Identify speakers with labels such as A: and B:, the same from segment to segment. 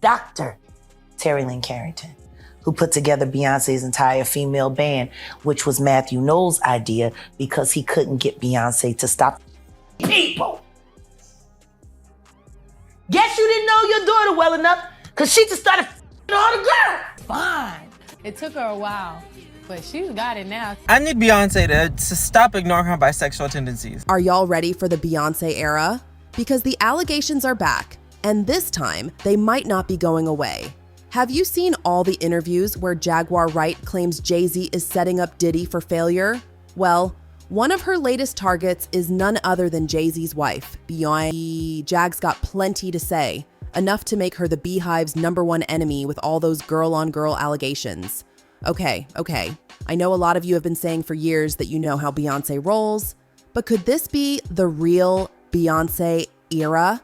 A: Dr. Terry Lynn Carrington, who put together Beyonce's entire female band, which was Matthew Knowles' idea because he couldn't get Beyonce to stop people. Guess you didn't know your daughter well enough because she just started all the girls.
B: Fine. It took her a while, but she's got it now.
C: I need Beyonce to stop ignoring her bisexual tendencies.
D: Are y'all ready for the Beyonce era? Because the allegations are back, and this time, they might not be going away. Have you seen all the interviews where Jaguar Wright claims Jay-Z is setting up Diddy for failure? Well, one of her latest targets is none other than Jay-Z's wife, Beyonce. Jag's got plenty to say, enough to make her the Beehive's #1 enemy with all those girl-on-girl allegations. Okay, I know a lot of you have been saying for years that you know how Beyonce rolls, but could this be the real Beyonce era?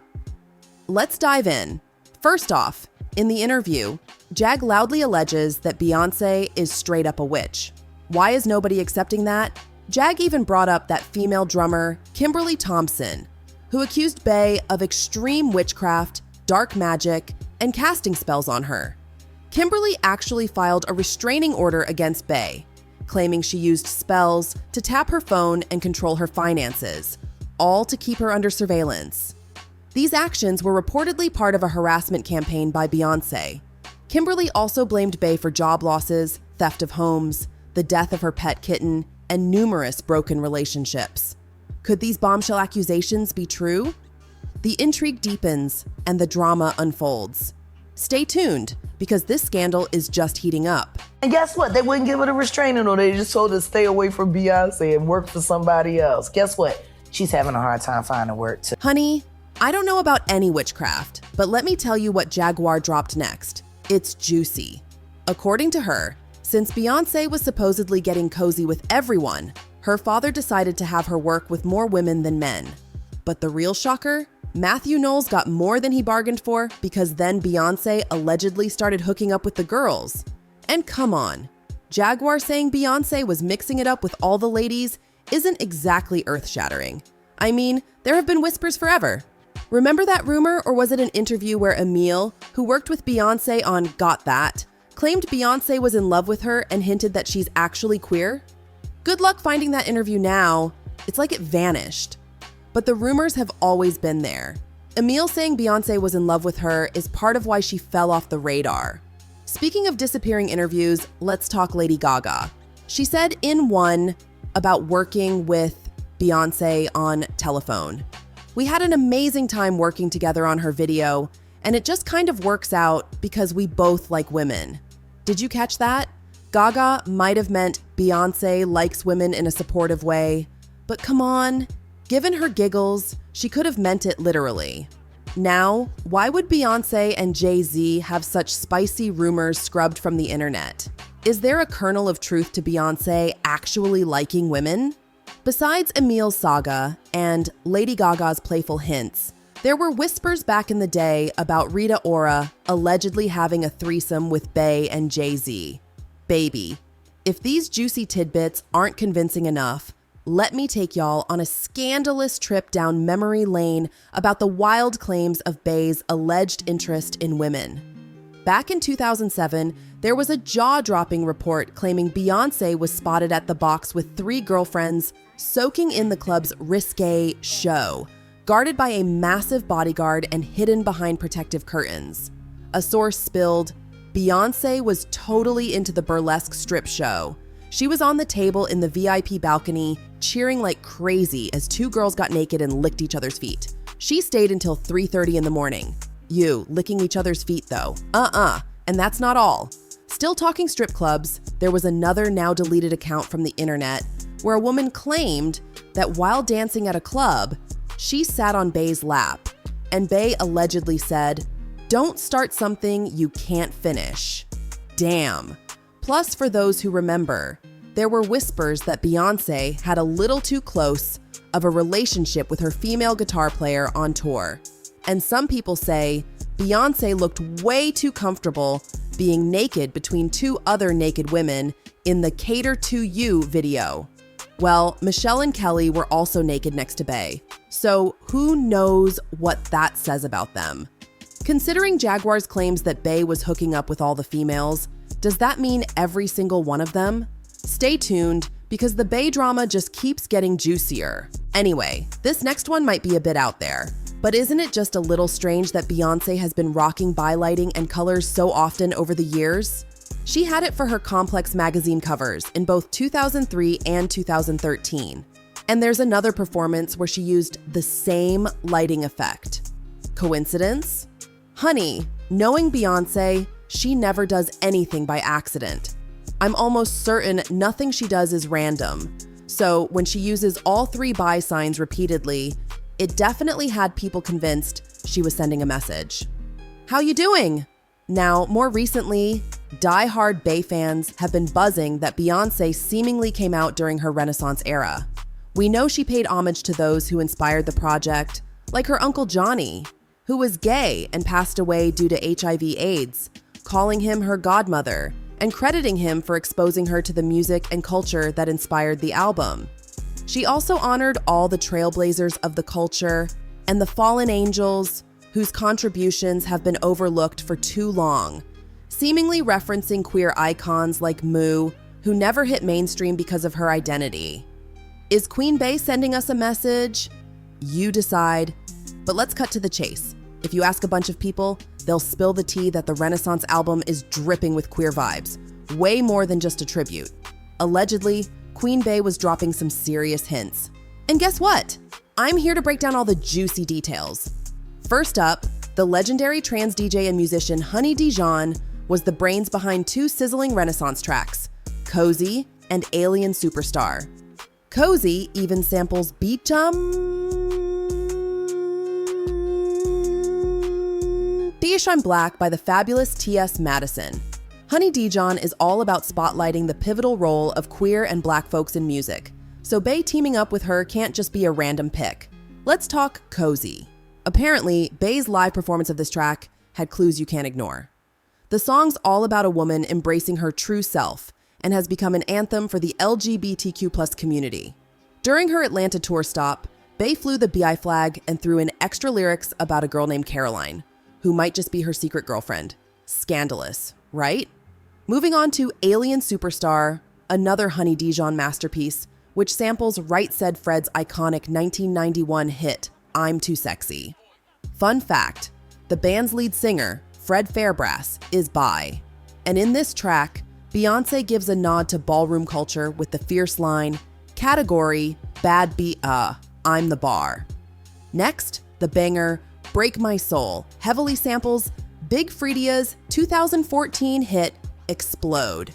D: Let's dive in. First off, in the interview, Jag loudly alleges that Beyonce is straight up a witch. Why is nobody accepting that? Jag even brought up that female drummer, Kimberly Thompson, who accused Bey of extreme witchcraft, dark magic, and casting spells on her. Kimberly actually filed a restraining order against Bey, claiming she used spells to tap her phone and control her finances, all to keep her under surveillance. These actions were reportedly part of a harassment campaign by Beyonce. Kimberly also blamed Bey for job losses, theft of homes, the death of her pet kitten, and numerous broken relationships. Could these bombshell accusations be true? The intrigue deepens and the drama unfolds. Stay tuned, because this scandal is just heating up.
A: And guess what? They wouldn't give her a restraining order. They just told her to stay away from Beyonce and work for somebody else. Guess what? She's having a hard time finding work too.
D: Honey, I don't know about any witchcraft, but let me tell you what Jaguar dropped next. It's juicy. According to her, since Beyonce was supposedly getting cozy with everyone, her father decided to have her work with more women than men. But the real shocker? Matthew Knowles got more than he bargained for because then Beyonce allegedly started hooking up with the girls. And come on, Jaguar saying Beyonce was mixing it up with all the ladies isn't exactly earth-shattering. I mean, there have been whispers forever. Remember that rumor, or was it an interview where Emil, who worked with Beyonce on Got That, claimed Beyonce was in love with her and hinted that she's actually queer? Good luck finding that interview now. It's like it vanished. But the rumors have always been there. Emil saying Beyonce was in love with her is part of why she fell off the radar. Speaking of disappearing interviews, let's talk Lady Gaga. She said in one about working with Beyonce on telephone. We had an amazing time working together on her video, and it just kind of works out because we both like women. Did you catch that? Gaga might have meant Beyonce likes women in a supportive way, but come on, given her giggles, she could have meant it literally. Now, why would Beyonce and Jay-Z have such spicy rumors scrubbed from the internet? Is there a kernel of truth to Beyonce actually liking women? Besides Emil's saga and Lady Gaga's playful hints, there were whispers back in the day about Rita Ora allegedly having a threesome with Bey and Jay-Z. Baby, if these juicy tidbits aren't convincing enough, let me take y'all on a scandalous trip down memory lane about the wild claims of Bey's alleged interest in women. Back in 2007, there was a jaw-dropping report claiming Beyonce was spotted at the box with 3 girlfriends soaking in the club's risque show, guarded by a massive bodyguard and hidden behind protective curtains. A source spilled, Beyonce was totally into the burlesque strip show. She was on the table in the VIP balcony, cheering like crazy as 2 girls got naked and licked each other's feet. She stayed until 3:30 in the morning. Licking each other's feet though. And that's not all. Still talking strip clubs, there was another now deleted account from the internet where a woman claimed that while dancing at a club, she sat on Bey's lap, and Bey allegedly said, "Don't start something you can't finish." Damn. Plus, for those who remember, there were whispers that Beyonce had a little too close of a relationship with her female guitar player on tour. And some people say Beyonce looked way too comfortable being naked between 2 other naked women in the Cater to You video. Well, Michelle and Kelly were also naked next to Bey, so who knows what that says about them? Considering Jaguar's claims that Bey was hooking up with all the females, does that mean every single one of them? Stay tuned, because the Bey drama just keeps getting juicier. Anyway, this next one might be a bit out there, but isn't it just a little strange that Beyoncé has been rocking bi-lighting and colors so often over the years? She had it for her Complex magazine covers in both 2003 and 2013. And there's another performance where she used the same lighting effect. Coincidence? Honey, knowing Beyoncé, she never does anything by accident. I'm almost certain nothing she does is random. So when she uses all three bi signs repeatedly, it definitely had people convinced she was sending a message. How you doing? Now, more recently, die-hard Bey fans have been buzzing that Beyoncé seemingly came out during her Renaissance era. We know she paid homage to those who inspired the project, like her Uncle Johnny, who was gay and passed away due to HIV/AIDS, calling him her godmother, and crediting him for exposing her to the music and culture that inspired the album. She also honored all the trailblazers of the culture and the fallen angels whose contributions have been overlooked for too long, seemingly referencing queer icons like Moo, who never hit mainstream because of her identity. Is Queen Bey sending us a message? You decide. But let's cut to the chase. If you ask a bunch of people, they'll spill the tea that the Renaissance album is dripping with queer vibes, way more than just a tribute. Allegedly, Queen Bey was dropping some serious hints. And guess what? I'm here to break down all the juicy details. First up, the legendary trans DJ and musician Honey Dijon was the brains behind two sizzling Renaissance tracks, Cozy and Alien Superstar. Cozy even samples Beat I'm Black by the fabulous T.S. Madison. Honey Dijon is all about spotlighting the pivotal role of queer and black folks in music, so Bey teaming up with her can't just be a random pick. Let's talk Cozy. Apparently, Bey's live performance of this track had clues you can't ignore. The song's all about a woman embracing her true self and has become an anthem for the LGBTQ+ community. During her Atlanta tour stop, Bey flew the BI flag and threw in extra lyrics about a girl named Caroline, who might just be her secret girlfriend. Scandalous, right? Moving on to Alien Superstar, another Honey Dijon masterpiece, which samples Right Said Fred's iconic 1991 hit, I'm Too Sexy. Fun fact, the band's lead singer, Fred Fairbrass, is bi. And in this track, Beyoncé gives a nod to ballroom culture with the fierce line, category, bad beat, I'm the bar. Next, the banger, Break My Soul heavily samples Big Freedia's 2014 hit, Explode.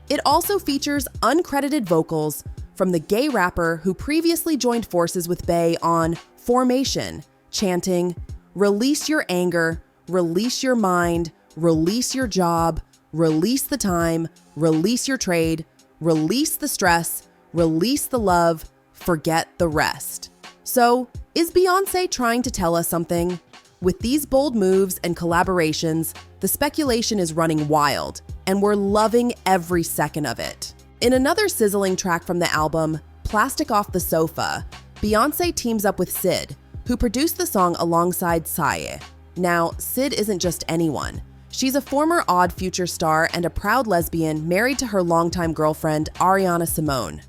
D: It also features uncredited vocals from the gay rapper who previously joined forces with Bey on Formation, chanting, release your anger, release your mind, release your job, release the time, release your trade, release the stress, release the love, forget the rest. So, is Beyoncé trying to tell us something? With these bold moves and collaborations, the speculation is running wild, and we're loving every second of it. In another sizzling track from the album, Plastic Off the Sofa, Beyoncé teams up with Syd, who produced the song alongside Saga. Now, Syd isn't just anyone. She's a former Odd Future star and a proud lesbian married to her longtime girlfriend, Ariana Simone.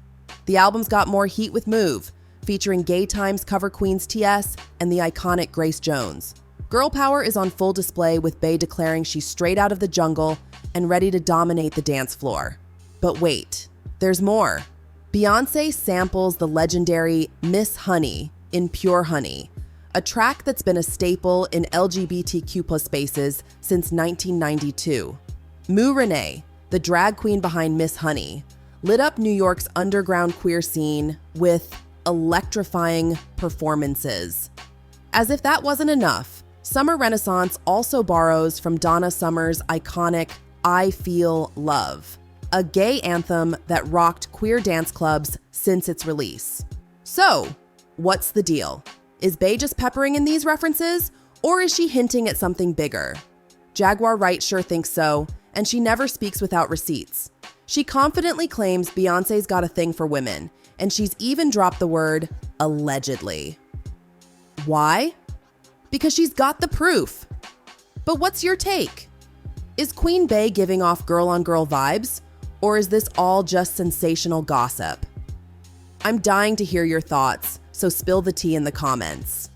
D: The album's got more heat with Move, featuring Gay Times cover queens T.S. and the iconic Grace Jones. Girl power is on full display with Bey declaring she's straight out of the jungle and ready to dominate the dance floor. But wait, there's more. Beyoncé samples the legendary Miss Honey in Pure Honey, a track that's been a staple in LGBTQ+ spaces since 1992. Moo Renee, the drag queen behind Miss Honey, lit up New York's underground queer scene with electrifying performances. As if that wasn't enough, Summer Renaissance also borrows from Donna Summer's iconic I Feel Love, a gay anthem that rocked queer dance clubs since its release. So, what's the deal? Is Bey just peppering in these references, or is she hinting at something bigger? Jaguar Wright sure thinks so, and she never speaks without receipts. She confidently claims Beyoncé's got a thing for women, and she's even dropped the word allegedly. Why? Because she's got the proof. But what's your take? Is Queen Bey giving off girl-on-girl vibes, or is this all just sensational gossip? I'm dying to hear your thoughts, so spill the tea in the comments.